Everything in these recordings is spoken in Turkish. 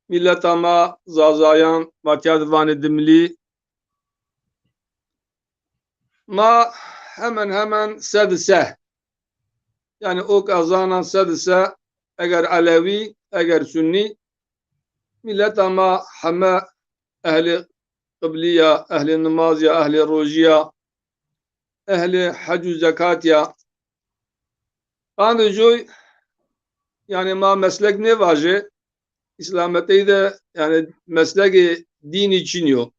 millet ama zazayan matiyadvani dimli ma hemen sedise yani o kazanan sedise eğer Alevi eğer Sünni millet ama heme ehli kıbliya ehli namazya ehli rojiya ehli hacu zekatya anıcoy yani ma meslek ne vaje İslamiyet'te de yani mesleki din için yok.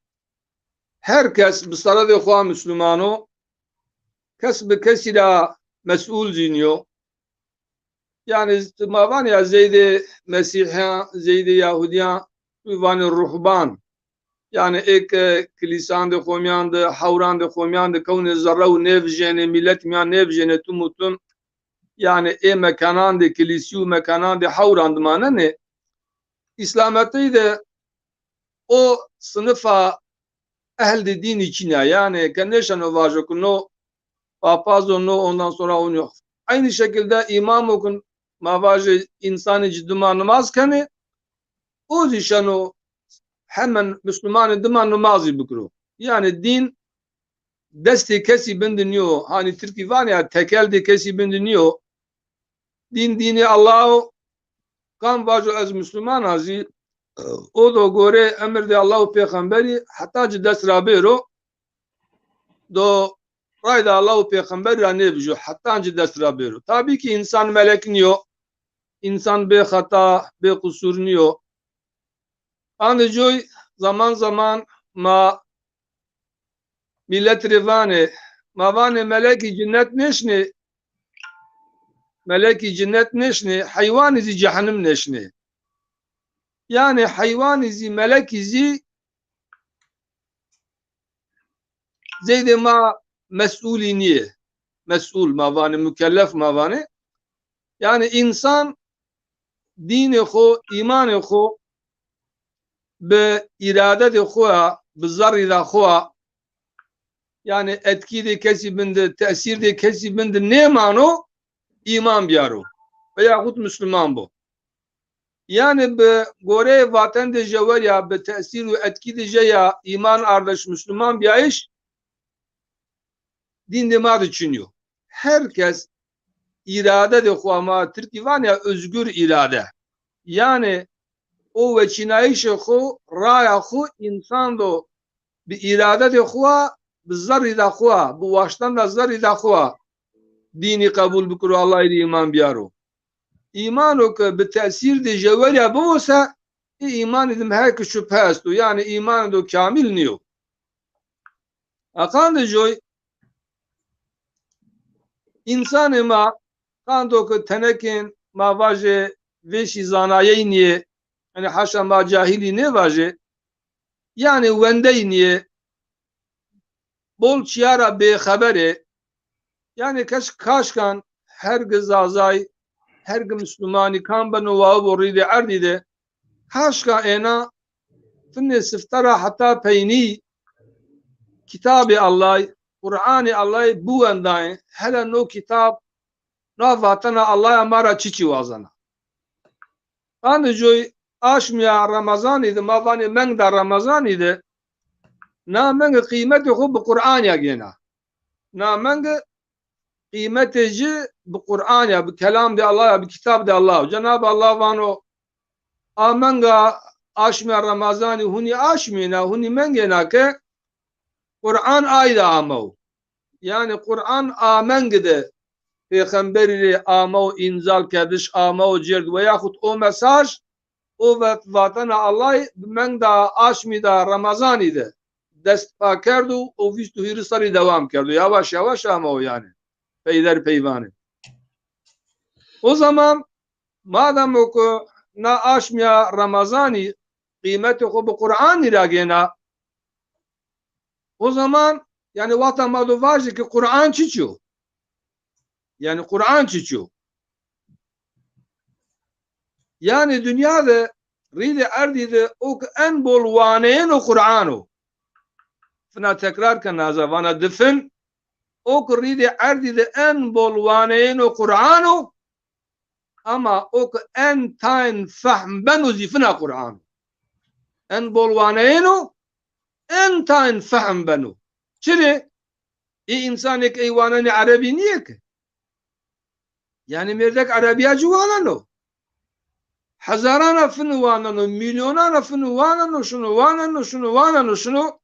Herkes bir sarada kuan Müslümano kes bir kesila mesul ziniyor. Yani mavan ya Zeydi Mesihya, Zeydi Yahudiya, van ruhban. Yani ek kilisan de komiyan de havran de komiyan de kavne zarra nevjene millet miyan nevjene tumutun yani mekanan de kilisiyu mekanan de havran de mana ne? İslamiyet'te de o sınıfa ehli din içine yani kendişen o vajokuno papaz onu ondan sonra onu aynı şekilde imam okun mavajı insanı ciduma namaz kani o zişano hemen Müslümanı dıma namazı bükro yani din desti kesi bindiniyor hani Türkiye var ya tekelde kesi bindiniyor dini Allah'ı kan vajo az Müslüman azı o da göre emir de Allah'u peygamberi hatta dest rabero do rayda Allahu peygamberi ne bijo hatta anca dest rabero tabii ki insan melek niyo insan be hata be kusur niyo anıcoy zaman zaman ma millet rivane mavane meleki cennet neşne meleki cennet neşne hayvan izi cehennem neşne yani hayvan izi melek izi zeyde ma mesulü niye mesul mavane mükellef mavane yani insan dini xo imanı xo be iradet xo be zarri da xo yani etki de kesibinde tesir de kesibinde ne mano iman biyaro veyahut Müslüman bu yani be gore vatan de jever ya be tesir ve etki de ya iman ardaş Müslüman bir iş din demad için herkes irade de xo ama Türkiye var ya özgür irade yani o veçinayış xo raya xo insan do bir irade de xo bir zarri da xo bu baştan da zarri da xo dini kabul bikuru Allah ile iman biyaro iman o ki bir tesir de jeveriya bu olsa iman edim her şüphe est yani iman do kamil niyo akan de joy insan ma kan do ki tenekin ma vaje veşi zanaye niye yani haşa ma cahili ne vaje yani vende niye bol çiyara be habere yani kaşkan her gızazay her Müslümani kan banu ve boride ardide kaşka ena finne siftara hatta peyni kitabı Allah Kur'an'ı Allah bu endayın hele no kitap no vatana Allah'a mara çiçi vazana anıcoy aşmya Ramazan idi mavani men da Ramazan idi na men kıymeti bu Kur'an ya gena na men kıymetici bu Kur'an ya bu kelam de Allah ya bu kitap de Allah Cenab-ı Allah vano amenga aşmya Ramazani huni aşmina huni men gena ke Kur'an ayda amav yani Kur'an amen gide peygamberi amav inzal kerdiş amav cird ve yahut o mesaj o vatana Allah men da aşmi da Ramazan idi dest pa kerdu o vistu hirisari devam kerdu yavaş yavaş amav yani peyder peyvani o zaman madem o na aşmiya Ramazani kıymeti o bu Kur'an iragena o zaman yani vatan madu vajı ki Kur'an çiçiyor. Yani Kur'an çiçiyor. Yani dünyada ride ardide o en bol vaneyen o Kur'an'u. Fına tekrar kanazа vana difin o ride ardide en bol vaneyen o Kur'an'u ama o en tayin fahm benu zifina Kur'an. en bolwaneyno en tayin fehm beno. Çiri? İnsanek eyvaneni Arabi niye ki? Yani merdek Arabiyacı wanano. Hazarana fını wanano, milyonana fını wanano, şunu wanano, şunu wanano, şunu.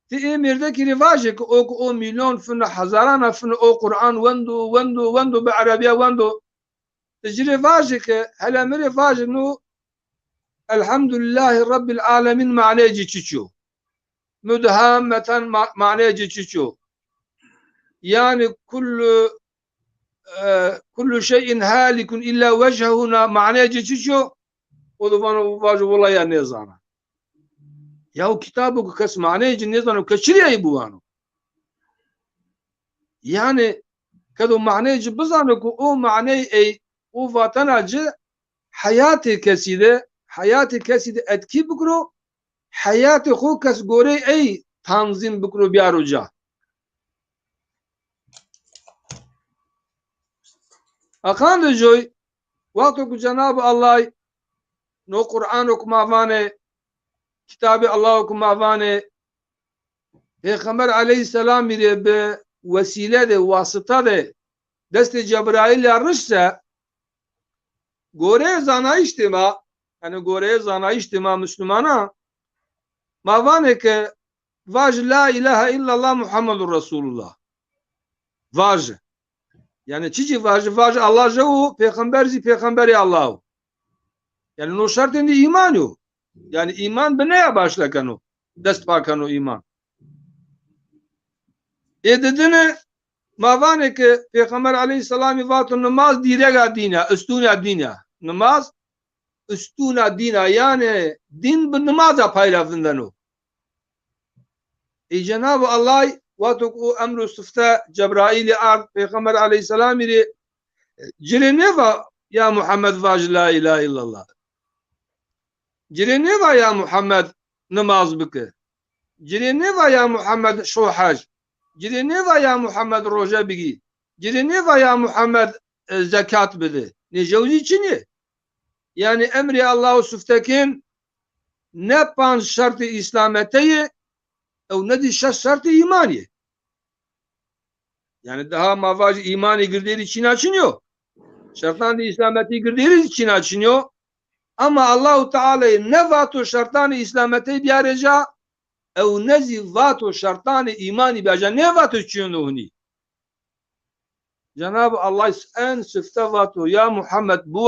Ti merdeki rivajı ki o milyon fını, hazarana fını o Kur'an wendo be Arabiya wendo. Ti rivajı ki hele mi rivajı nu elhamdülillahi Rabbil alemin maneci çiçiyor. Müdhammeten maneci çiçiyor. Yani kullu şeyin halikun illa vechehuna maneci çiçiyor. O da bana vajı volaya ne zana. Ya o kitabı ku kes maneci ne zana kaçırıyayı bu vano. Yani kado maneci bizanı ku o maneyi o vatanacı hayatı keside etki bukro hayatı xo kes gore ey tanzim bukro biyaruca. Akan de joy vakti ku Cenab-ı Allah no Kur'an okumavane kitabı Allah okumavane Peygamber aleyhisselam ile be vesile de vasıta de dest-i Cebrail yarışsa gore zana içtima yani gore zana içtima Müslümana mavane ke vaj la ilahe illallah Muhammedur Resulullah vaj yani çiçi vaj Allah jevu peygamberi Allah yani no şartında iman yok yani iman be neye başlakan o dest pakan o iman dedine mavane ke Peygamber aleyhisselam vatun namaz direga dina üstüne dina namaz üstüne dina yani din bu namaza paylaşımdan o Cenab-ı Allah vatuk o emru sıfta Cebrail-i ard Peygamber aleyhisselam ile cirene va ya Muhammed vaj la ilahe illallah cirene va ya Muhammed namaz bike cirene va ya Muhammed şu hac cirene va ya Muhammed roja bigi cirene va ya Muhammed zekat bide ne jevzi içini yani emri Allahu sıftakin ne pan şartı İslameteye o ne di şartı imaniye yani daha mavacı imani girdiği için açınıyor şarttan da İslameti girdiği için açınıyor ama Allahu Teala ne vato şarttan İslameti biyareca o nezi vato şarttan imani biyareca ne vato için ohni Cenab-ı Allah en sıfta vato ya Muhammed bu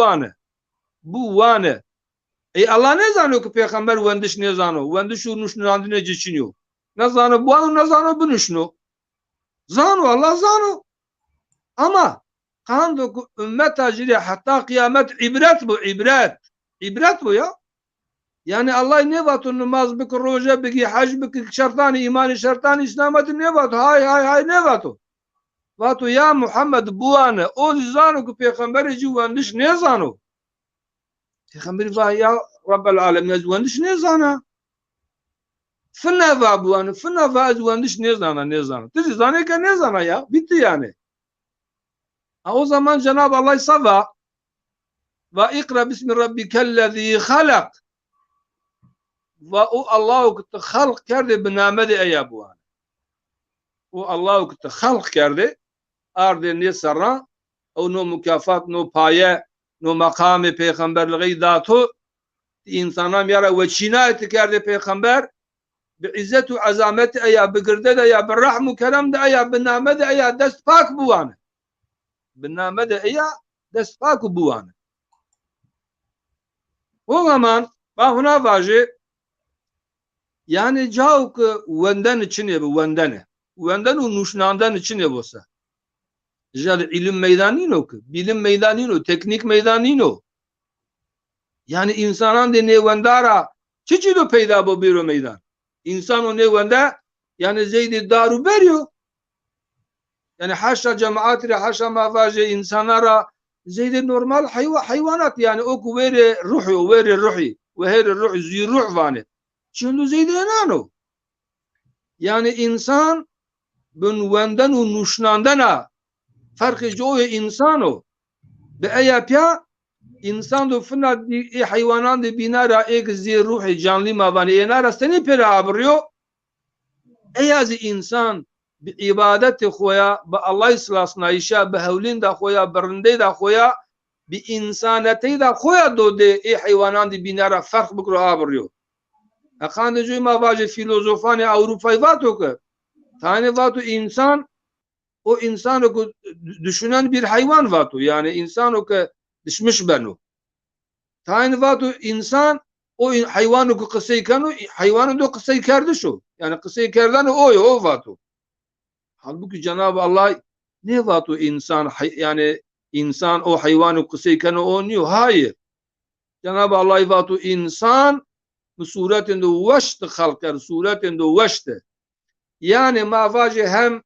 wane Allah ne zanıyor ki peygamber vendiş ne zanıyor vendiş unuş ne geçiniyor ne zanıyor bu ne zanıyor bunu şunu zanıyor Allah zanıyor ama kandu ümmet acili hatta kıyamet ibret bu ya yani Allah ne vatun namaz bik roja bik hac bik şartan iman şartan İslam'ı ne vat hay ne vatu ya Muhammed bu ane o zanıyor ki peygamberi civandiş ne zanıyor Peygamber va ya Rabbel alemin vendiş ne zanıyor fına va bu ane fına va vendiş ne zanıyor dedi zanıyor ki ne zanıyor ya bitti yani o zaman Cenab-ı Allah sava ve ikra bismi rabbikellezî halak ve o Allahu kutu halk kerdi binamedi eyabuan o Allahu kutu halk kerdi arde ne sarra o no mükafat no paye no makamı peygamberliği datu insana yara ve çinayet kerdi peygamber bi izzetu azameti eya bigirde de ya bir rahmu kerem de eya binamedi eya dest pak buan binamedi eya dest pak buan o zaman bahuna vacı yani cavuk venden içine bu venden o nuşnandan içine olsa jal ilim meydanino ki bilim meydanino teknik meydanino yani insanan de ne vendara çiçi do peyda bu bir meydan insan o ne venda yani zeydi daru veriyor yani haşa cemaatire haşa mavaje insanlara zeydi normal hayvanat yani o veri ruhi ve her ruh zi ruh vane şimdi zeydi enano yani insan bun venden o nuşnandana farkı joye insano be eyapya İnsan do fına hayvanan de binara ek zî ruhi canlı mavani enara seni pera abriyo eyazi insan bi ibadeti xoya bi Allah islasna işa bi hevlin da xoya birinde da xoya bi insaneti da xoya do de hayvanan de binara fark bikro abriyo akan de ma vaje filozofani Avrupa'yı vato ki tane vato insan o insanı düşünen bir hayvan vato yani insan o ki düşmüş benu tane vato insan o hayvanı ku kısayı kanu hayvanı da kısayı kerdi şu yani kısayı kerden o vato halbuki Cenab-ı Allah ne vato insan yani insan o hayvanı kısayı kanu o niyo hayır Cenab-ı Allah vato insan bu suretinde veşti halkar suretinde veşti yani mavaje hem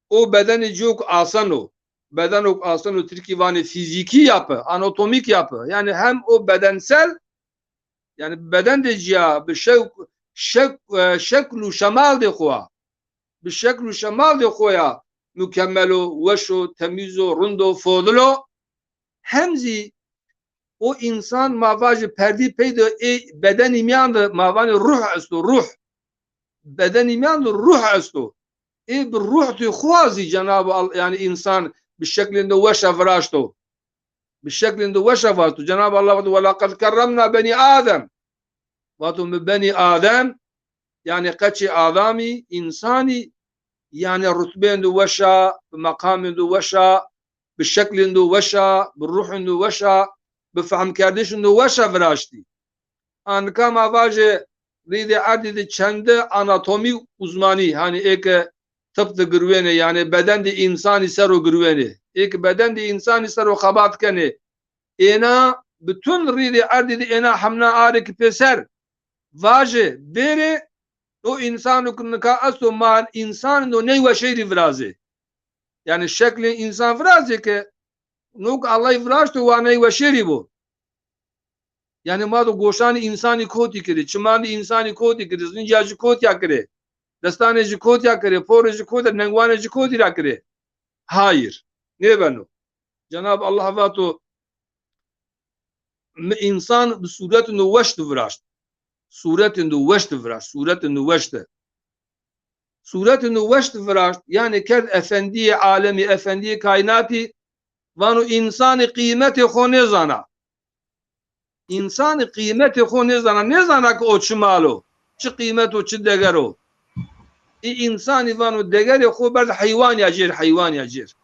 o bedeni çok asan o beden o asan o Türkiye fiziki yapı anatomik yapı yani hem o bedensel yani beden de ciha bir şeklu şemal de koya bir şeklu şemal de koya mükemmel o veş o temiz o rund o fodlo hemzi o insan mavaje perdi peyde beden imyandı mavani ruh asto ruh beden imyandı ruh asto bir ruh tu khwazi Cenab-ı Allah yani insan bir şeklinde veşa vraşto bir şeklinde veşa varto Cenab-ı Allah ve laqad kerramna beni Adem ve beni Adem yani kaçı adami insani yani rütbende veşa makamende veşa bir şeklinde veşa bir ruhinde veşa bir fahm kardeşinde veşa vraşti anka mavaje ride adide çende anatomi uzmani hani ek tıp da gırvene yani beden de insan iser o gırvene ek beden de insan iser o kabat kene ena bütün ride adide ena hamna arek peser vaje bere o insanı kunka aso man insan no ne veşeri vraze yani şekli insan vraze ke nuk Allah vraşto wa ne veşeri bu yani ma do goşan insani koti kiri çimani insani koti kiri zinjacı koti yakire destaneci koti yakire poreci koti nengvaneci koti yakire hayır ne beno Cenab-ı Allah vato insan bu suretinde veşti vraşt suretinde veşti vraşt suretinde veşti suretinde veşti vraşt yani kerd efendiye alemi efendiye kainati vanu insanı kıymeti khone zana insanı kıymeti khone zana ne zana ki o çimalo çi kıymet o çi deger o insanı vanu deger o berd hayvan yacir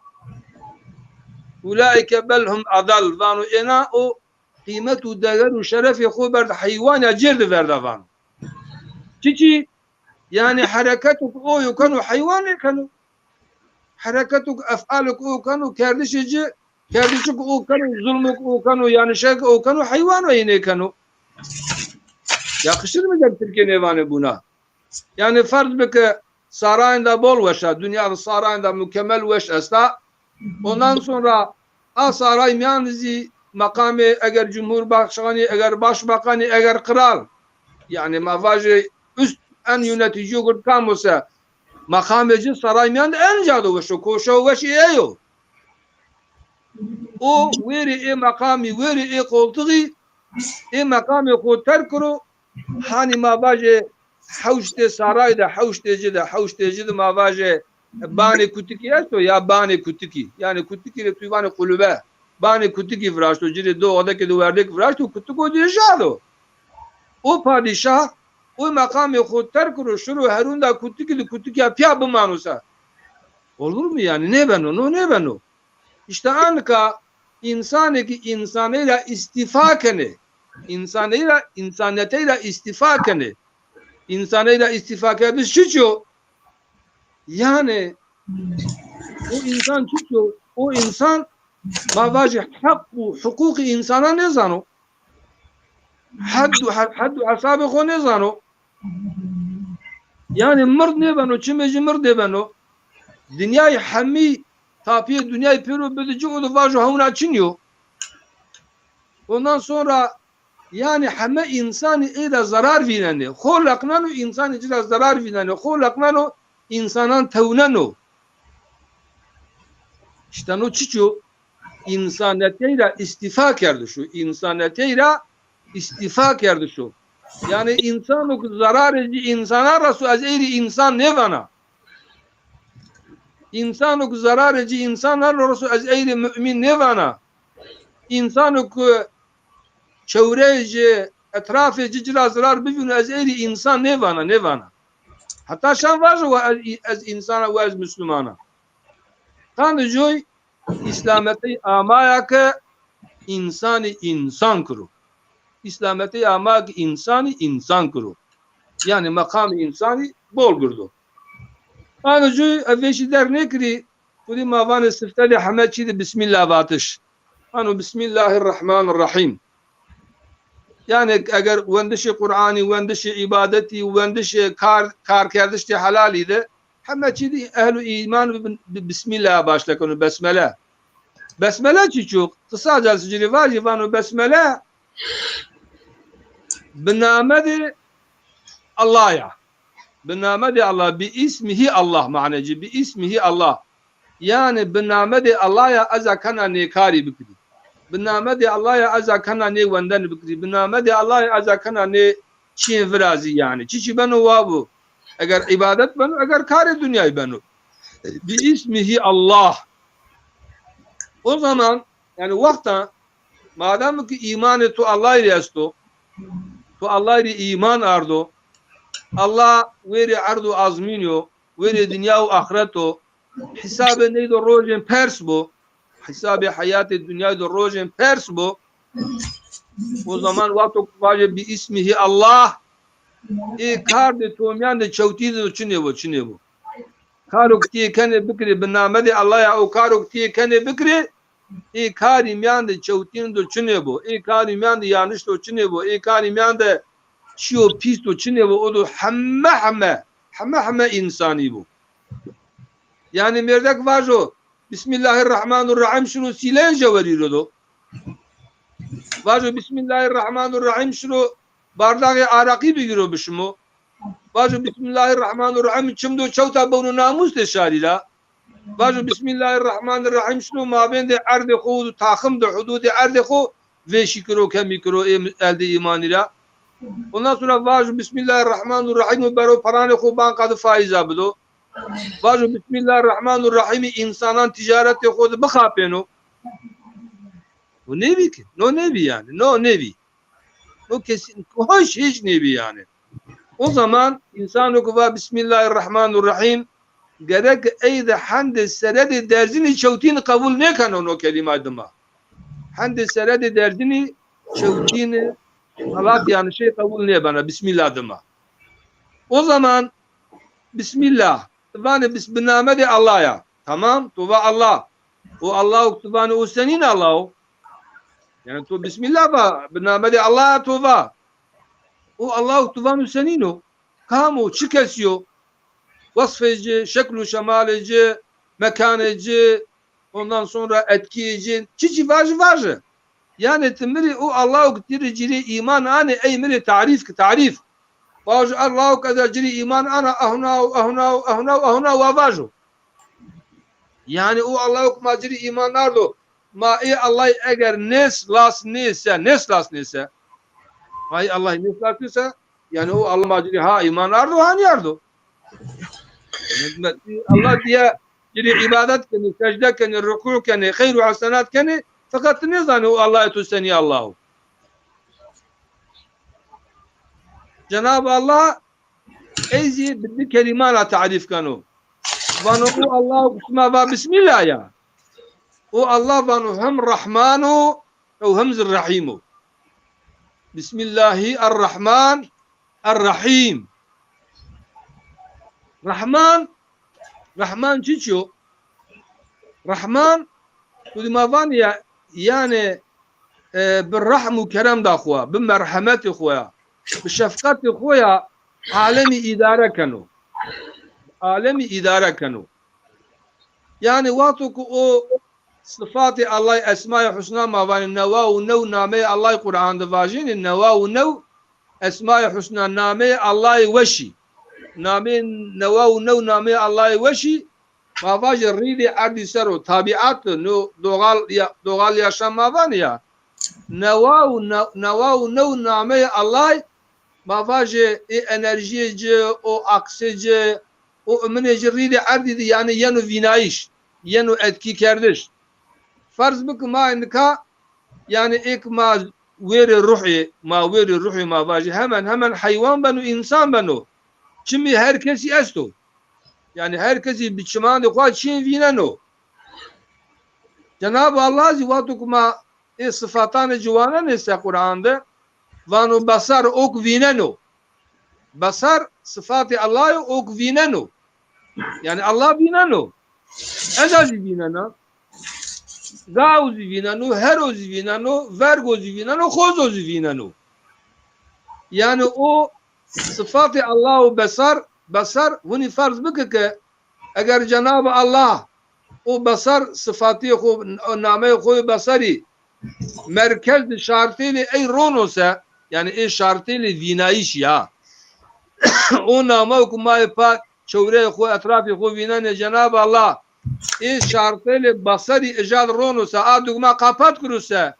ulaike belhum adal vanu ena o kıymet o deger o şeref o berd hayvan yacir de verdavan çiçi yani hareketuk o yukanu hayvan yukanu hareketuk ef'aluk o kanu kardeşici kardeşik o kanu zulmuk o kanu yani şek o kanu hayvan ve yine kanu yakışır mı Türkiye nevane buna yani farz beke sarayında bol veşa dünyada sarayında mükemmel veş esta ondan sonra a saray miyanzi makamı eğer cumhurbaşkanı eğer başbakanı eğer kral yani mavaje üst en yönetici olur kamusa makameci saray miyandı en cadı veşo koşo veş eyo o veri makami veri koltuğu makami ko terkuru hani mavaje havşte sarayda havşteci de mavaje bani kutiki esto ya bani kutiki yani kutiki de tuyvani kulübe bani kutiki vraşto ciri do odaki do verdek vraşto kutuko dirjado o padişah o makami ko terkuru şuru herunda kutiki yapya bu manusa olur mu yani ne ben o işte anka insanıyla istifakını insaniyetiyle istifakını insanıyla istifaka biz çiço yani o insan çiço o insan mavaji hakku hukuki insana ne zano haddu asabi ne zano yani mırd ne beno çimeci mırd ne beno dünyayı hami tapiye dünyayı peru bedici o da vajı havuna çiniyor ondan sonra yani heme insanı ile zarar vereni holaknanu insanı ile zarar vereni holaknanu insanın tevnenu işte no çiço insaniyetiyle istifa kerdi şu. İnsaniyetiyle istifa kerdi şu. Yani insanlık zarar edici insana rasu az eyri insan ne bana? İnsanlık zarar edici insanlar rasu az eyri mümin ne bana? İnsanlık çevreci, etrafı cicra zarar bibin az eyri insan ne bana? Ne bana? Hatta şan var az insana ve az Müslümana. Tanrı joy İslamiyeti amaya ki insanı insan kuru. İslamiyeti amaya ki insanı insan kuru. Yani makam insanı bol kurdu. Tanrı joy evveşi der ne kiri? Kuli mavanı sıftali Hametçiydi Bismillah batış. Anu Bismillahirrahmanirrahim. Yani eğer vendişi Kur'an'ı, vendişi ibadeti, vendişi kar kerdişti halaliydi. Hametçiydi ehlu iman Bismillah başlakanı besmele. Besmele çiçuk. Kısaca sicri var yıvanı besmele. Binamedi Allah'a. Binamedi Allah. Bi ismihi Allah maneci. Bi ismihi Allah. Yani binamedi Allah'a azakana nekari bikri. Binamedi Allah'a azakana ne venden bikri. Binamedi Allah'a azakana ne çiğ virazi yani. Çiçi benu vabu. Eğer ibadet benu, eğer kari dünyayı benu. Bi ismihi Allah. O zaman yani vakta madem ki imanı tu Allah ile esto, tu Allah ile iman ardo, Allah veri ardo azminyo, veri dünya ve ahireto, hesabı neydi rojen pers bu, hesabı hayatı dünyayı da rojen pers bu. O zaman vakti vaje bi ismihi Allah, kardı tuğmayan da çavtiydi çine bu. Karuk tiye kene bikri binamedi Allah'a o karuk tiye kene bikri. Kari miyanda çavutinin de çine bu. Kari miyanda yanlış da çine bu. Kari miyanda çiyo pis de çine bu. O da hamme insani bu. Yani merdek var o. Bismillahirrahmanirrahim şunu silence veriyordu. Var o Bismillahirrahmanirrahim şunu bardağı araki bir giriyormuş mu? Var o Bismillahirrahmanirrahim çimdo çavta bunu namus de şarila. Vajı Bismillahirrahmanirrahim şunu mabende ardı xu taxım da hududu ardı xu ve şikro kemikro elde imanıyla. Ondan sonra vajı Bismillahirrahmanirrahim bero parane xu bankadı faiz abdo. Vajı Bismillahirrahmanirrahim insanan ticareti xu bıxapeno. Bu nevi ki? No nevi yani. No nevi. No kesin. Hoş hiç nevi yani. O zaman insan okuva Bismillahirrahmanirrahim gerek eyde hande seredi derzini çavtini kabul ne kan onu kelime adıma. Hande seredi derzini çavtini salat yani şey kabul ne bana Bismillah adıma. O zaman Bismillah tuvani bismillah'de Allah'a. Tamam tuva Allah. O Allah tuvani o senin Allah. Yani tu Bismillah va binamede Allah'a tuva. O Allah tuvani senin o. Kamu çıkesiyor. Vasfeci, şeklu şemaleci, mekaneci, ondan sonra etkiyici, çiçi vajı. Yani temiri o Allah'u diricili iman ane eymiri tarif. Vajı Allah'u kadar cili iman ana ahna vajı. Yani o Allah'u maciri iman ardo. Ma Allah eğer neslas neyse. Hay Allah neslas neyse. Yani o Allah maciri ha iman ardo hani ardo. Allah diye bir ibadet keni, secde keni, ruku keni, hayru hasenat keni fakat ne zanı Allah'a tüseni Allahu. Cenab-ı Allah eyzi bir kelimana tarif kanu. Vanu Allahu bisma ve bismillah ya. O Allah vanu hem Rahmanu ve hem Zirrahimu. Bismillahirrahmanirrahim. Rahman çiço. Rahman kudimavan ya yani bir rahmu kerem da xwa, bir merhameti xwa, bir şefkati xwa alemi idare kanu. Yani vatu ku o sıfatı Allah esma-i husna mavan nevav nev name Allah Kur'an'da vajin nevav nev esma-i husna name Allah veşi. Name nevav nev name Allah'ı veşi mavaji ridi ardi sero tabiat no doğal yaşam mavan ya nevav name Allah mavaji enerjici o aksici o ömreci ridi ardi yani yenu vinayiş yenu etki kardeş farz bık ma indika yani ilk ma veri ruhi mavaji hemen hayvan benu insan benu Şimdi herkesi esto. Yani herkesi biçimani kwa çin vineno. Cenab-ı Allah zivatukma sıfatane civanen ise Kur'an'da vanu basar ok vineno. Basar sıfatı Allah'ı ok vineno. Yani Allah vineno. Ezazi vineno. Gauzi vineno, herozi vineno, vergozi vineno, khozozi vineno. Yani o sıfatı Allah'ı basar bunu farz bıkı ki eğer Cenab-ı Allah o basar sıfatı o name koyu basari merkez şartıyla ey ronosa yani şartıyla vinayiş ya o name okumayı pa çevre ko etrafı ko vinane Cenab-ı Allah şartıyla basari icad ronosa adugma kapat kurursa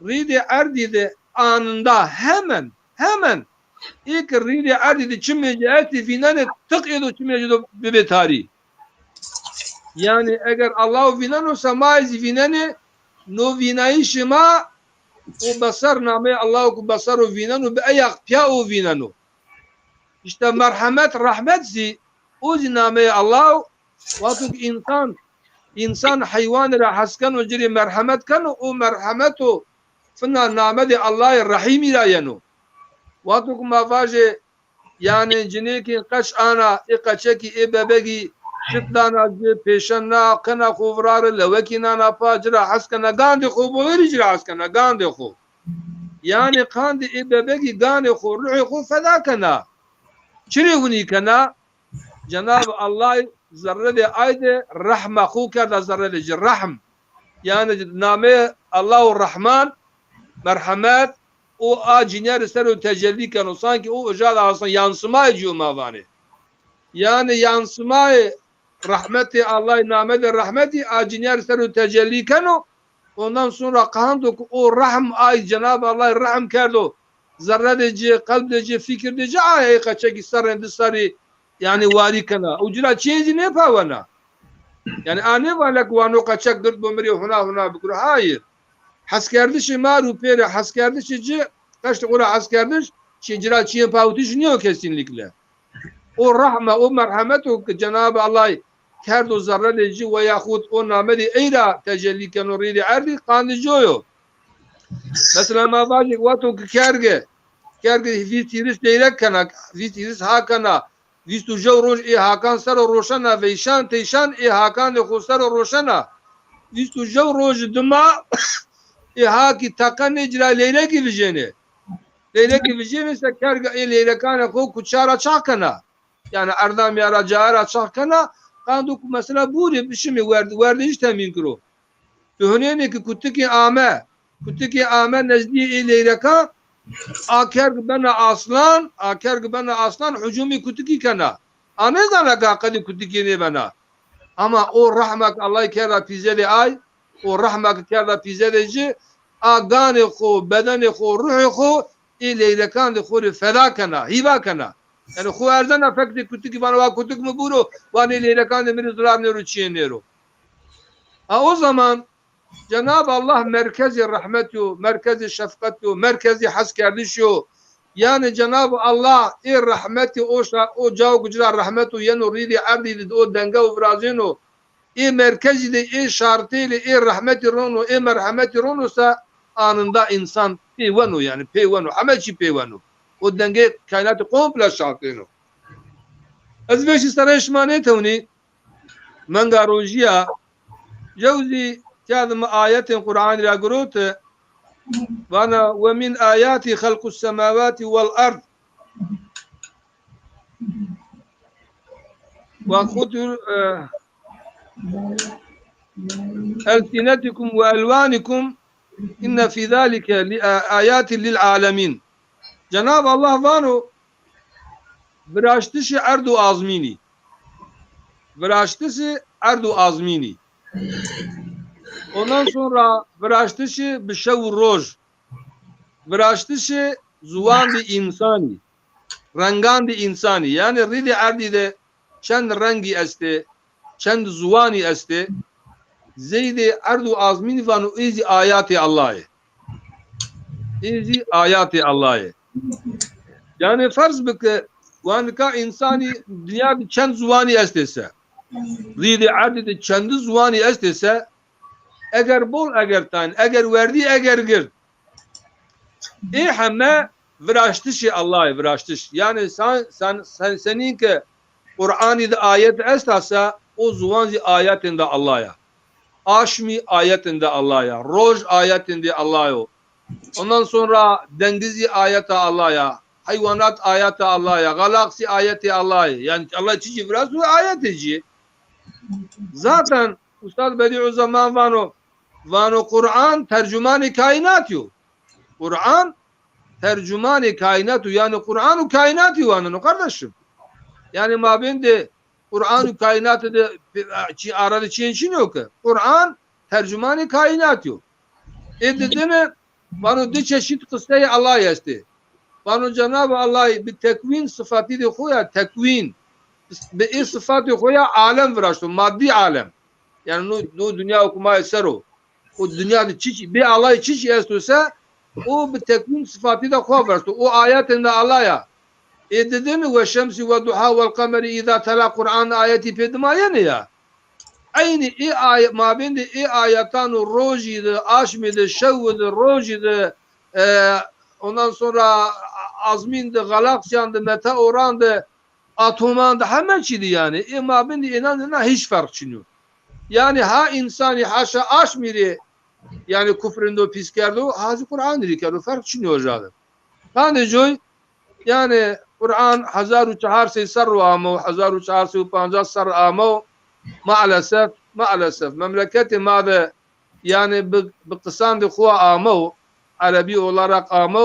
ridi ardide anında hemen ilk ridi ardide çimece eti vinane tık edo çimece bebe tarihi yani eğer Allah vinan olsa maiz vinani no vinayişi ma o basar name Allah'u basaru vinanu be ayak pya o vinanu işte merhamet rahmetsi o name Allah vatuk insan hayvan ra haskan o ciri merhamet kan o merhametu fına name de Allah'ı rahim ila yanu vatuk mavaje yani cineki kaç ana kaçeki bebegi شتنا پیشنا قنا خوفرار لوکینا نپاجرا حسکنا گاند خو بوری جرا حسکنا گاند خو yani قاند ببگی گاند خو روح خو فدا کنا چری هونی کنا Cenab-ı Allah zerre ayde rahme خو کرد zerre rahm yani name Allahu Rahman merhamet o aciner ser tecelli kan sanki o icad aslında yansıma ediyor mavani yani yansımayı rahmeti Allah namede rahmeti aciner seru tecelli kano ondan sonra kandık o rahm ay Cenab-ı Allah rahm kerdo zerredeci kalbdeci fikirdeci ay kaçak sarı sarı yani vari kana ucra çeyzi ne pavana yani ane valak vano kaçak dört bomeri huna bikur hayır haskerdiş maru pere haskerdiş kaçtı ora haskerdiş çecira çiye pavutiş niye kesinlikle o rahme o merhamet o Cenab-ı Allah kerdo zarreleci ve yahut o namedi eyra tecelli kenurili erdi kandicoyo. Mesela mavacik vato kerge vitiris leylek kana vitiris hakana vistu jav roj hakan saro roşana ve işan teşan hakan de khusaro roşana vistu jav roj duma haki takan icra leylek vijene leylek vijene se kerge leylekana ko kuçara çakana yani erdam yara cara çakana kandu mesela bu bir şey mi verdi hiç temin kuru. Tuhunene ki kuttaki ame nezdi ileyreka aker bana aslan hücumi kuttaki kana. Ane zana kadi kuttaki ne bana. Ama o rahmak Allah kerra pizeli ay o rahmak kerra pizelici agane ko bedene ko ruhu ko ileyrekan de ko feda kana hiba kana. Yani xu erzan efekti kutuki bana va kutuk mu buru vani leylekan demiri zurar neru çiğnero. O zaman Cenab-ı Allah merkezi rahmetu, merkezi şefkatu, merkezi haskerdişu. Yani Cenab-ı Allah rahmeti o cav gücra rahmetu yenu ridi ardi o denge uvrazinu. Merkezi de şartıyla rahmeti ronu, merhameti ronusa anında insan peyvanu yani peyvanu, amelçi peyvanu. O denge kainatı komple şartıyla. Az beşi sarayışmane tevni mengarojiya jevzi kâzım ayetin Kur'an-ı Lagurut vana ve min ayati halkus semavati vel ard ve kutur elsinetikum ve elvanikum inne fi zâlike li ayatin lil alemin. Cenab-ı Allah vanu viraştışı erdu azmini. Viraştışı erdu azmini. Ondan sonra viraştışı bir şev roj. Viraştışı zuvan di insani. Rengan di insani. Yani ridi erdi de çend rengi este, çend zuvani este. Zeydi erdu azmini vanu izi ayati Allah'ı. İzi ayati Allah'ı. Yani farz bike vanika insani dünya çend zuvani estese. Ridi erdi de çendi zuvani estese. Eğer bol eğer tan, eğer verdi eğer gir. Hemme viraştışı Allah'ı viraştışı. Yani senin ki Kur'an'da ayet estasa o zuvanzi ayetinde Allah'a. Aşmi ayetinde Allah'a. Roj ayetinde Allah'a. Ondan sonra dengizi ayeti Allah'a. Hayvanat ayeti Allah'a. Galaksi ayeti Allah'a. Yani Allah çiçi biraz bu ayetici. Zaten Ustad Bediüzzaman vano Kur'an tercüman-ı kainat yo. Kur'an tercüman-ı kainat yani Kur'an-ı kainat yo kardeşim. Yani mabinde Kur'an-ı kainatı da arada çin yok ki. Kur'an tercüman-ı kainat yo. Dediğine vano de çeşit kıssayı Allah yesti. Vano Cenab-ı Allah bir tekvin sıfatı de koya tekvin. Bir sıfatı koya alem viraştı. Maddi alem. Yani no dünya okumaya sero. O dünyada çiçi bir Allah çiçi estüse o bir tekvin sıfatı da koya viraştı. O ayetinde Allah'a. Dediğini ve şemsi ve duha vel kameri idâ tela Kur'an ayeti pedimaya ne ya? Aynı ayet mabinde ayetan rojiydi, aşmiydi, şevvidi, rojiydi, ondan sonra azmindi, galaksiyandı, meteorandı, atomandı, hemen çiydi yani. Mabinde inanına hiç fark çıkmıyor. Yani ha insani haşa aşmiri yani küfründe piskerdi, hazı Kur'an diyor, fark çıkmıyor zaten. Sadece yani Kur'an 1400 sarru ama 1450 sarru ama maalesef memleketi mağda yani bir kısan dikwa ama Arabi olarak ama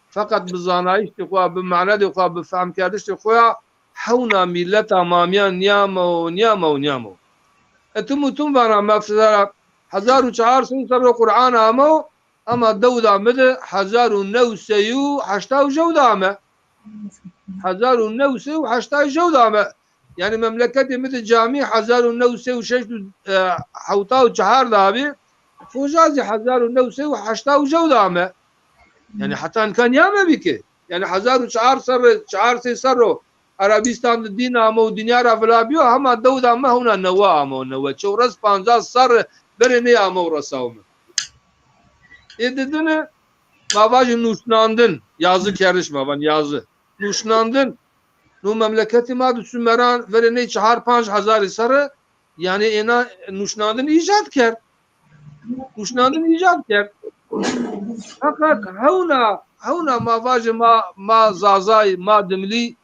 fakat bir zanayiş dikwa bir mana dikwa bir fahm kardeş dikwa havna millet amamiyan niyamo etum bana mafzara 1400 sarru Kur'an ama Davud Ahmed 1980 jawda ama 1980 جودة ama yani memleketi مثل cami 1986 çahar da abi fujazi 1980 جودة ama yani hatta kan yame biki yani 1400 sarro Arabistan'da din ama dünya raflabiyo ama Davud ama huna neva ama neva çorası 50 sar berene ama orasavme dediğine mavacı nuşnandın yazı karışma ben yazı nuşnandın nu memleketi madü sümeran verene 4-5 sarı yani ena nuşnandın icat ker fakat havna mavacı ma zazay ma dimli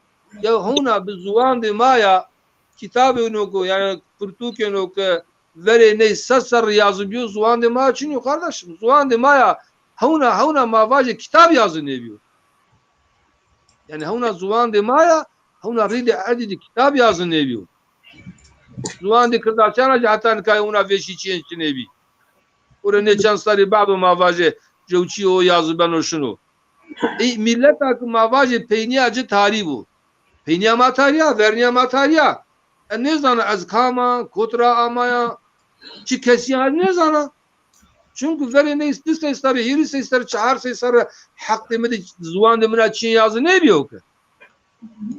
ya havna bizuan de maya kitabı nuku yani kurtuke nuku verene sasar yazıyor zuan de ma için yok kardeşim zuan de maya havna mavacı kitap yazınıyor. Yani havna zuvan de maya havna ride adidi kitap yazın nebiyo. Zuvan de kırdaçana hatan kay ona veşi çiğen nebi. Oraya ne chansları babı mavaje jevçi o yazı ben o şunu. Millet hakkı mavaje peyniyacı tarihi bu. Peyniya matarya, verniya matarya. Ne zana azkama, kotra amaya, çi kesiya ne zana? Çünkü verene istese sarı, hirse sarı, çağırsa sarı, hak demedi zuvan demine çiğ yazı ne biliyor ki?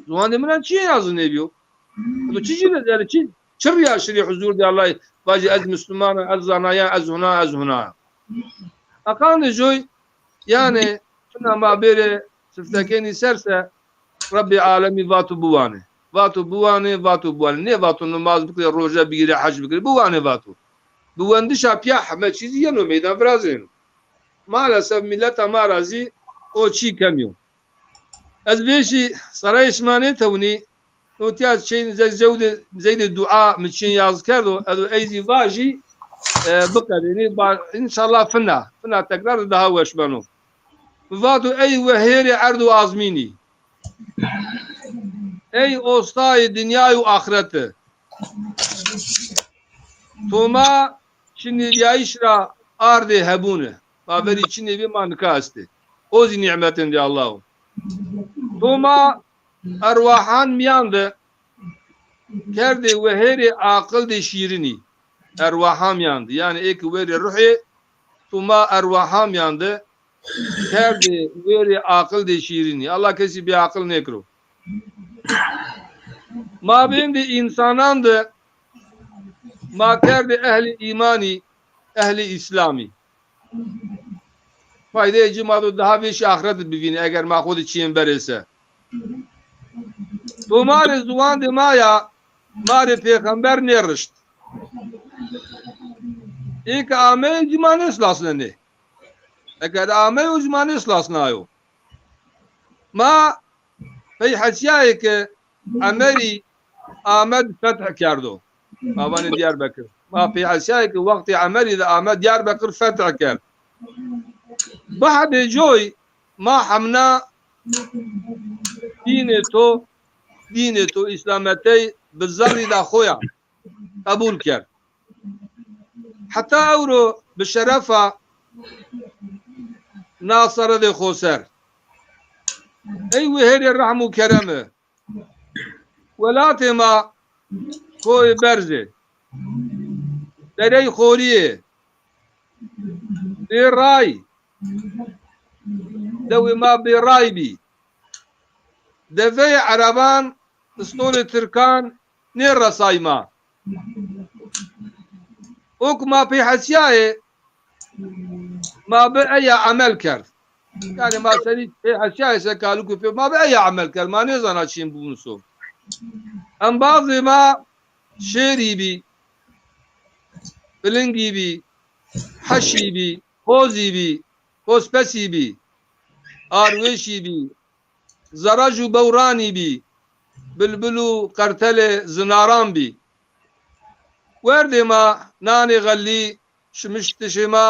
Zuvan demine çiğ yazı ne biliyor? Bu çiğ ne yani çiğ? Çır yaşırı huzur de Allah, bacı az Müslümana, az zanaya, az huna. Akan joy yani şuna ma böyle sıftakeni serse Rabbi alemi vatu buwane. Vatu buwane. Ne vatu namaz bikre, roja bigire, hac bigire, buwane vatu. Buwandisha pia hame çizi yano meydan vrazin. Maalesef millet ama razi o çiğ kamyon. Az beşi saray işmane tevni notiyaz şeyin zeyde dua için yaz kerdo adu eyzi vaji bakarini inşallah fına tekrar daha veşmanu. Vadu ey veheri ardu azmini. Ey ostay dünyayı ahireti. Toma şimdi diayişra arde hebune. Maveri içinde bir manka asti. Ozi nimetin di Allahu. Toma ervahan miyandı. Kerdi ve heri akıl de şirini. Ervaham yandı. Yani ek veri ruhi tuma ervaham yandı. Kerdi veri akıl de şirini. Allah kesi bir akıl nekru. Ma bindi insanandı. Ma kerdi ehli imani, ehli İslami. Fayda cimadu daha bir şey ahiret bibini eğer ma khudi çiğin berese. Tumari zuvan de maya mari peygamber nerişt. İlk ame ciman islasına ne? Eğer ame o ciman islasına yo. Ma fi hasiyayı ki Ameri Ahmed feth kerdo. Babanı Diyarbakır. Ma fi hasiyayı ki vakti Ameri de Ahmed Diyarbakır feth kerdo. بعد جوي ما حمنا دين تو إسلامتي بالزري دا خويا قبول كر حتى أورو بالشرفة ناصر دي خوسر أي وهير الرحم وكرمه ولاتي ما خوي برزي دري خوريه دي راي دوي ما براي بي دفي عربان اسطول تركان نير رصايما وك ما في حسياي ما بأي عمل كر يعني ما سنيت في حسياي سكالوك في ما بأي عمل كر ما نزنا شين بونسو ام بعضي ما شيري بي بلنجي بي حشي بي خوزي بي خوسپسی بی آروشی بی زرج و بورانی بی بلبلو قرتل زناران بی ورد ما نانی غلی شمشت شما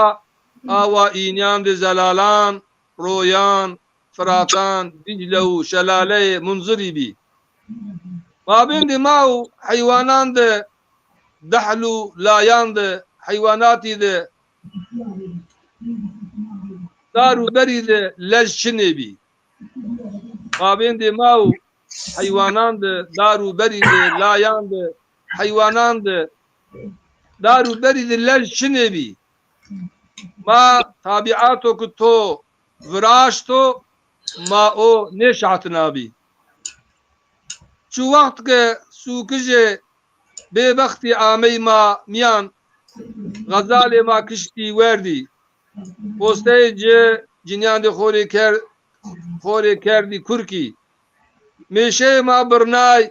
آوا اینیان دی زلالان رویان فراتان دجلو شلاله منظری بی ما بین دی ماو حیوانان دی دحلو لایان دی حیواناتی دی دارو برید لج چنه بی مابین دی ماو حیوانان دی دارو برید لایان دی حیوانان دی دارو برید لج چنه بی ما طابعاتو کتو وراشتو ما او نشعتنا بی چو وقت که سوکجه بے بختی آمی ما میان غزال ما کشتی وردی پوستای جنیان دی خوری کردی کرکی میشه ما برنای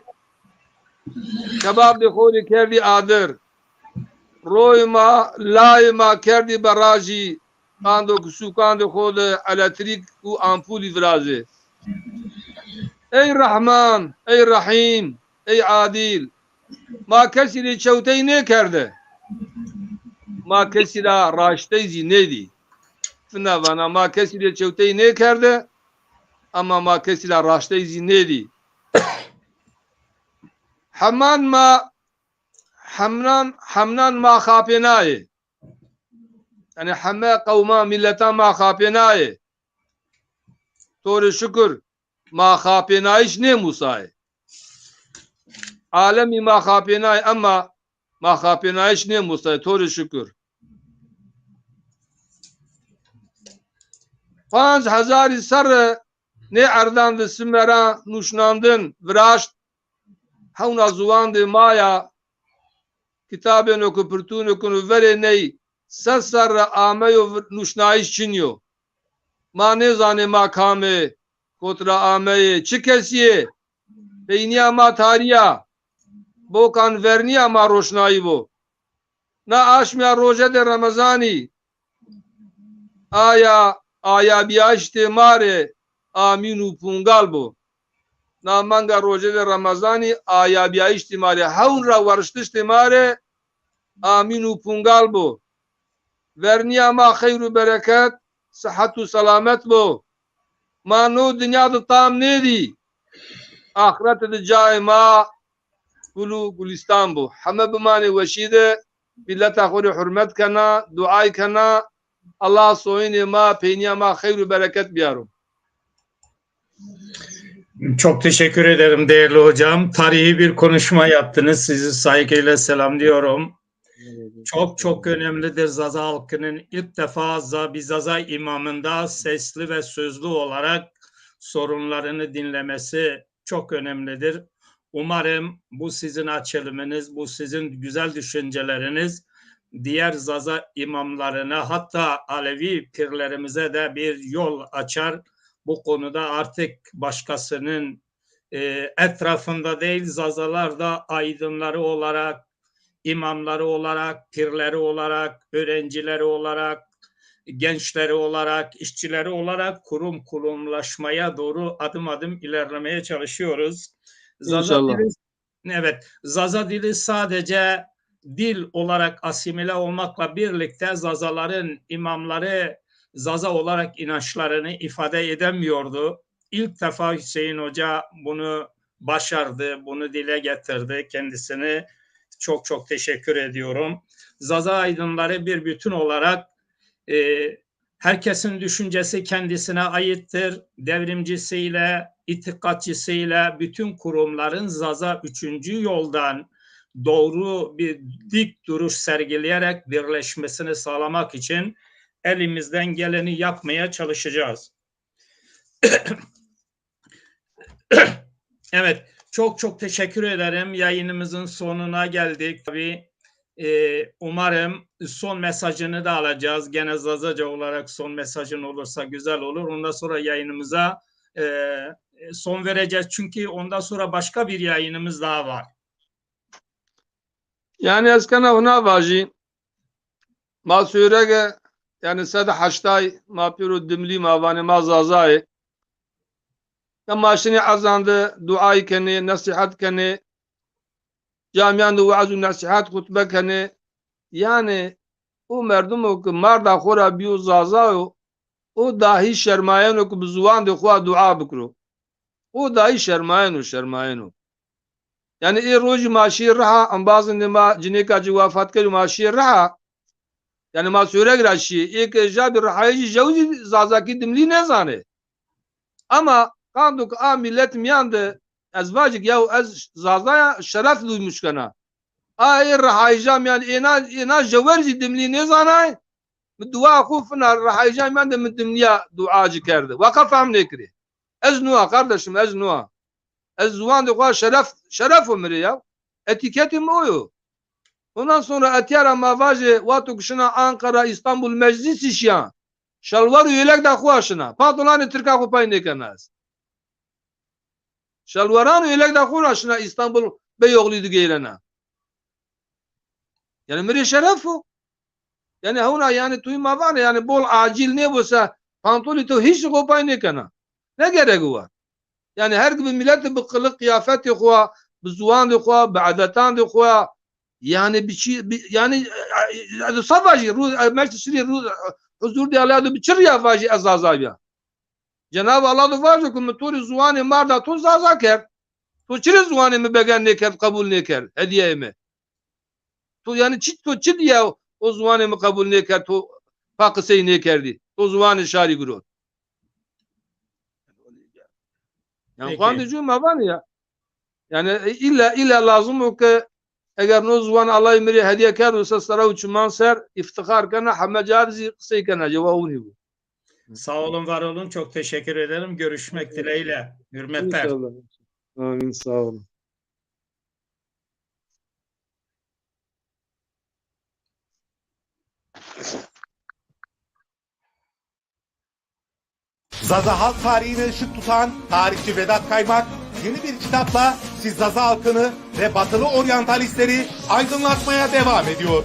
کباب دی خوری کردی آدر روی ما لای ما کردی براجی آندو کسوکان دی خود الکتریک و آمپولی درازه ای رحمان ای رحیم ای عادل ما کسی دی چوتی نکرده ما کسی را راشته زی ندی فنوانا ما کسی را چوتی نکرده اما ما کسی را راشته زی ندی حمنان ما خاپنای yani همه قوما ملتا ما خاپنای طور şükür ما خاپنایش ne musay alemi ma خاپنای ama ma خاپنایش ne musay طور şükür 5000 سر ne ardand simera nuşnandın vraşt havna zuvandı maya kitabın oku pırtun okunu vere ney sesar ameyo nuşnayiş çiniyor ma ne zane makame kotra ameye çikesiye beyniya ma tariya bokan verniya ma roşnayi bu na aşmya roje de ramazani aya biyaşte mare aminu pungal bu na manga roje de ramazani aya biyaşte mare haun ra varıştışte mare aminu pungal bu verniya ma hayru bereket sıhhatu selamet bu ma no dünyada tam nedi ahirette de caima gulu gulistan bu hame bimani veşide millete xuri hürmet kana, duay kana, Allah soyini ma, peyniye ma, hayr ve bereket biyarım. Çok teşekkür ederim değerli hocam. Tarihi bir konuşma yaptınız. Sizi saygıyla selamlıyorum. Çok çok önemlidir Zaza halkının ilk defa bir Zaza imamında sesli ve sözlü olarak sorunlarını dinlemesi çok önemlidir. Umarım bu sizin açılımınız, bu sizin güzel düşünceleriniz diğer Zaza imamlarına, hatta Alevi pirlerimize de bir yol açar. Bu konuda artık başkasının etrafında değil, Zazalar da aydınları olarak, imamları olarak, pirleri olarak, öğrencileri olarak, gençleri olarak, işçileri olarak kurumlaşmaya doğru adım adım ilerlemeye çalışıyoruz. İnşallah. Zaza dili sadece dil olarak asimile olmakla birlikte Zazaların imamları Zaza olarak inançlarını ifade edemiyordu. İlk defa Hüseyin Hoca bunu başardı, bunu dile getirdi. Kendisini çok çok teşekkür ediyorum. Zaza aydınları bir bütün olarak herkesin düşüncesi kendisine aittir. Devrimcisiyle, itikatçısıyla bütün kurumların Zaza 3. yoldan doğru bir dik duruş sergileyerek birleşmesini sağlamak için elimizden geleni yapmaya çalışacağız. Evet, çok çok teşekkür ederim. Yayınımızın sonuna geldik. Tabii, umarım son mesajını da alacağız. Gene Zazaca olarak son mesajın olursa güzel olur. Ondan sonra yayınımıza son vereceğiz. Çünkü ondan sonra başka bir yayınımız daha var. Yani eskana huna vaji ma sürege yani sada haştay ma piru dimli ma vani ma zazay ya maşini azandı duayı kene nasihat kene camiyan da vaaz nasihat hutbe kene yani o merdumu ki marda khora biyo zazayo o dahi şermayeno ki bizuvan de khua dua bikro o dahi şermayeno yani e roji maşi raha ambazın de ma cineka civafat ke maşi raha yani ma sure graşi ek jabi rahayı jawzi zazaki dimli ne zane ama kanduk a millet miyandı ezvacık ya ez zazaya şeref duymuş kana ay rahayjam yani ina jawarji dimli ne zanay dua khufna rahayjam yani de dimliya duacı kerdi vakaf am nekri ez nuha kardeşim ez nuha ez zuvan de kwa şeref umri ya etiketim oyu. Ondan sonra etiyara mavaje vatu kuşuna Ankara İstanbul meclis işya şalvaru yelek da kuaşına pantolonu Türkiye kupayı ne kenaz şalvaran yelek da kuaşına İstanbul beyoğluydu geylena yani miri şerefu yani huna yani tuyma var yani bol acil ne olsa pantolonu to hiç kupayı ne kena ne gerek var yani her gibi millet bir kılık kıyafeti kuwa bir zuvan de kuwa bir adetan de kuwa yani bir şey yani savaşı meclisi huzur diyorlardı bir çır ya vaji azazaya Cenab-ı Allah da var ki muturi zuvanı marda tu zazaker tu çır zuvanı mı began ne ker kabul ne ker hediye mi tu yani çit ya o zuvanı mı kabul ne ker tu pakısı ne kerdi o zuvanı şari guru yani kandıcı mavan ya yani illa lazım o ki eğer nozvan Allah emri hediye kerdiyse sara uçman ser iftikar kana hamacarzi kısay kana cevabını bu. Sağ olun, var olun. Çok teşekkür ederim. Görüşmek dileğiyle. Hürmetler. İnşallah. Amin. Sağ olun. Zaza halk tarihine ışık tutan tarihçi Vedat Kaymak yeni bir kitapla siz Zaza halkını ve batılı oryantalistleri aydınlatmaya devam ediyor.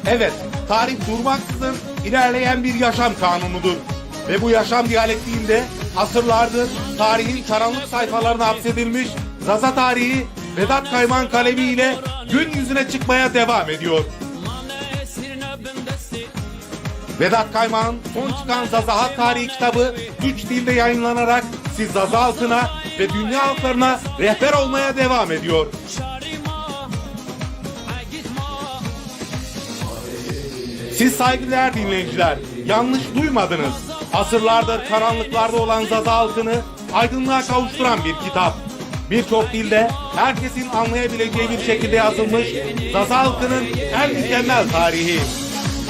Evet, tarih durmaksızın ilerleyen bir yaşam kanunudur. Ve bu yaşam diyalektiğinde asırlardır tarihin karanlık sayfalarına hapsedilmiş Zaza tarihi Vedat Kaymak'ın kalemiyle gün yüzüne çıkmaya devam ediyor. Vedat Kaymak'ın son çıkan Zaza Halk Tarihi kitabı 3 dilde yayınlanarak siz Zaza halkına ve dünya halklarına rehber olmaya devam ediyor. Siz saygıdeğer dinleyiciler, yanlış duymadınız. Asırlardır karanlıklarda olan Zaza halkını aydınlığa kavuşturan bir kitap. Birçok dilde herkesin anlayabileceği bir şekilde yazılmış Zaza halkının en mükemmel tarihi.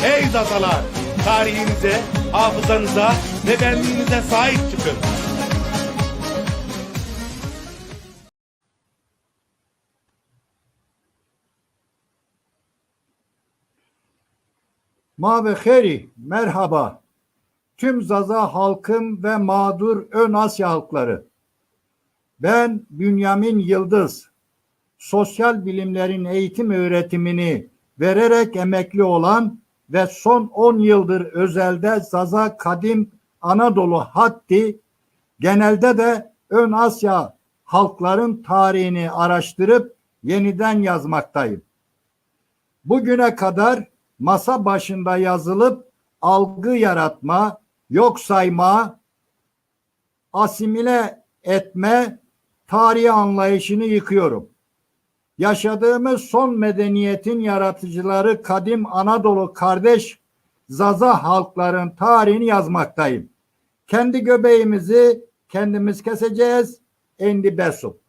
Ey Zazalar! Tarihinize, hafızanıza ve benliğinize sahip çıkın. Mavi Kheri, merhaba. Tüm Zaza halkım ve mağdur Ön Asya halkları. Ben Bünyamin Yıldız. Sosyal bilimlerin eğitim öğretimini vererek emekli olan ve son 10 yıldır özelde Zaza Kadim Anadolu Hatti, genelde de Ön Asya halkların tarihini araştırıp yeniden yazmaktayım. Bugüne kadar masa başında yazılıp algı yaratma, yok sayma, asimile etme tarihi anlayışını yıkıyorum. Yaşadığımız son medeniyetin yaratıcıları kadim Anadolu kardeş Zaza halkların tarihini yazmaktayım. Kendi göbeğimizi kendimiz keseceğiz. Endi Besu.